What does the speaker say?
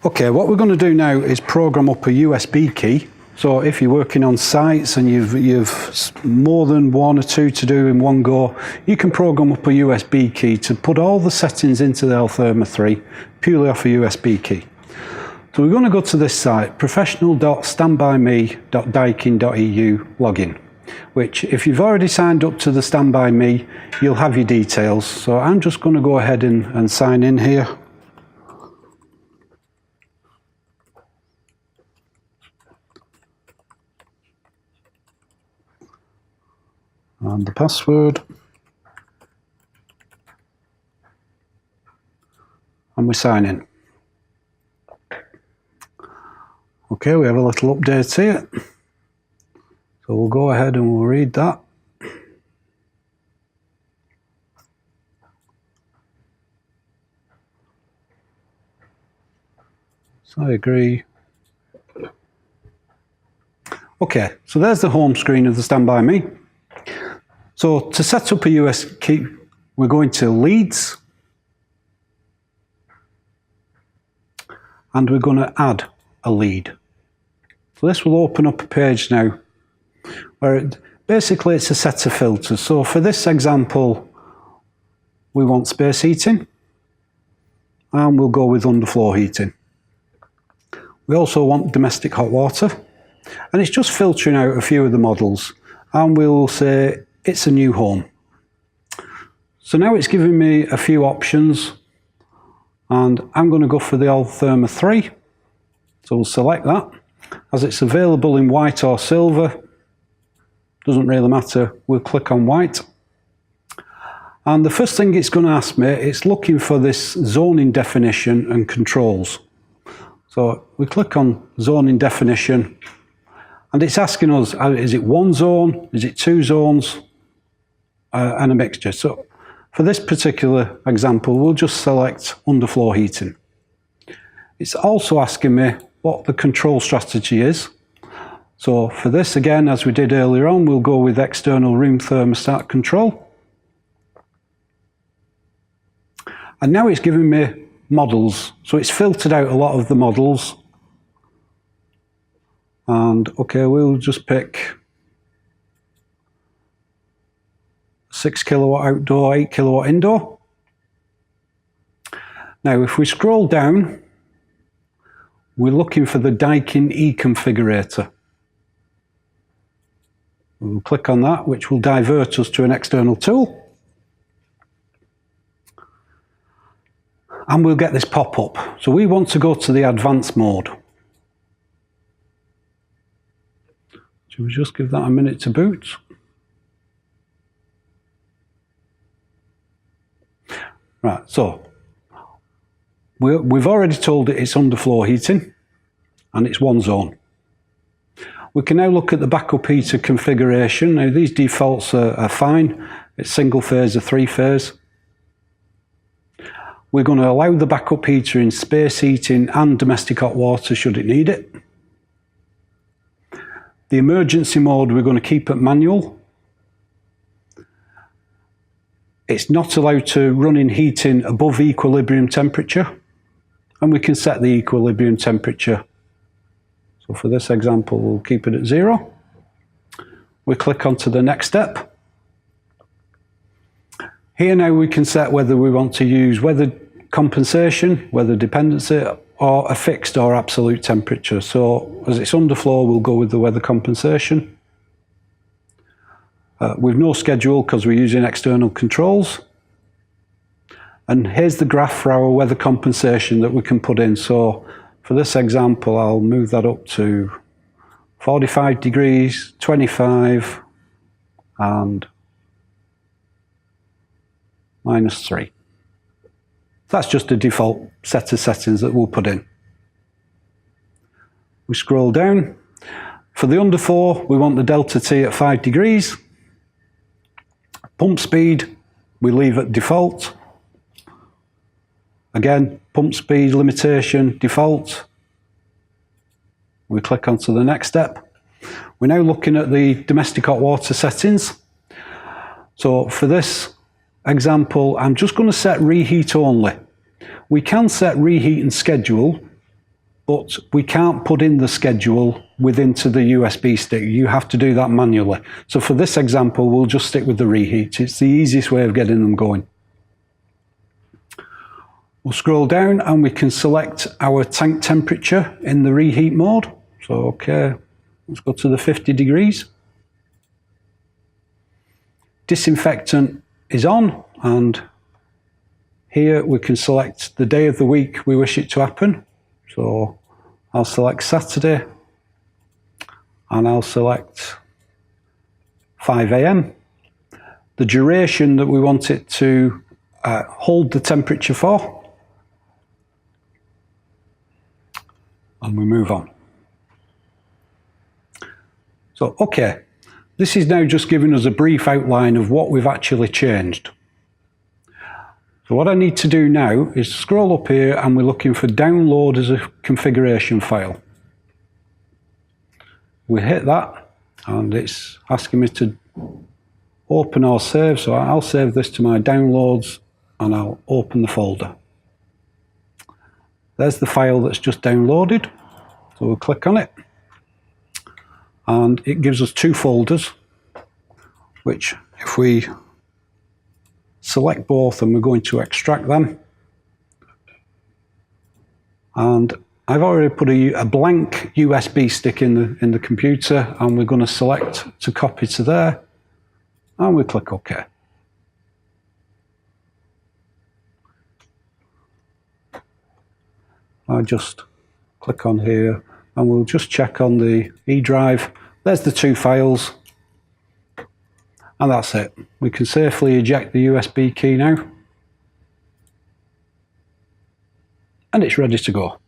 Okay, what we're going to do now is program up a USB key. So if you're working on sites and you've more than one or two to do in one go, you can program up a USB key to put all the settings into the Altherma 3 purely off a USB key. So we're going to go to this site, professional.standbyme.daikin.eu login, which if you've already signed up to the Stand By Me, you'll have your details. So I'm just going to go ahead and sign in here. And the password, and we sign in. Okay, we have a little update here, so we'll go ahead and we'll read that. So I agree. Okay, so there's the home screen of the Stand By Me. So to set up a USB key, we're going to Leads, and we're going to add a lead. So this will open up a page now where basically it's a set of filters. So for this example, we want space heating, and we'll go with underfloor heating. We also want domestic hot water, and it's just filtering out a few of the models, and we'll say it's a new home. So now it's giving me a few options, and I'm going to go for the Altherma 3. So we'll select that. As it's available in white or silver, doesn't really matter, we'll click on white. And the first thing it's going to ask me, it's looking for this zoning definition and controls. So we click on zoning definition, and it's asking us, is it one zone, is it two zones, and a mixture. So for this particular example, we'll just select underfloor heating. It's also asking me what the control strategy is. So for this, again, as we did earlier on, we'll go with external room thermostat control. And now it's giving me models. So it's filtered out a lot of the models. And okay, we'll just pick 6 kilowatt outdoor, 8 kilowatt indoor. Now, if we scroll down, we're looking for the Daikin e-configurator. We'll click on that, which will divert us to an external tool. And we'll get this pop-up. So we want to go to the advanced mode. Should we just give that a minute to boot? Right, so we've already told it it's underfloor heating and it's one zone. We can now look at the backup heater configuration. Now these defaults are fine. It's single phase or three phase. We're going to allow the backup heater in space heating and domestic hot water should it need it. The emergency mode we're going to keep at manual. It's not allowed to run in heating above equilibrium temperature, and we can set the equilibrium temperature. So for this example, we'll keep it at 0. We click on to the next step. Here now we can set whether we want to use weather compensation, weather dependency, or a fixed or absolute temperature. So as it's underfloor, we'll go with the weather compensation. With no schedule because we're using external controls. And here's the graph for our weather compensation that we can put in. So for this example, I'll move that up to 45 degrees, 25, and -3. That's just a default set of settings that we'll put in. We scroll down. For the underfloor, we want the delta T at 5 degrees. Pump speed, we leave at default. Again, pump speed limitation, default. We click on to the next step. We're now looking at the domestic hot water settings. So for this example, I'm just going to set reheat only. We can set reheat and schedule, but we can't put in the schedule into the USB stick. You have to do that manually. So for this example, we'll just stick with the reheat. It's the easiest way of getting them going. We'll scroll down and we can select our tank temperature in the reheat mode. So, okay, let's go to the 50 degrees. Disinfectant is on, and here we can select the day of the week we wish it to happen. So I'll select Saturday, and I'll select 5 AM. The duration that we want it to hold the temperature for. And we move on. So, okay, this is now just giving us a brief outline of what we've actually changed. So what I need to do now is scroll up here, and we're looking for download as a configuration file. We hit that, and it's asking me to open or save. So I'll save this to my downloads, and I'll open the folder. There's the file that's just downloaded. So we'll click on it. And it gives us 2 folders, which if we select both and we're going to extract them. And I've already put a blank USB stick in the computer, and we're going to select to copy to there, and we click OK. I just click on here, and we'll just check on the E drive. There's the 2 files, and that's it. We can safely eject the USB key now, and it's ready to go.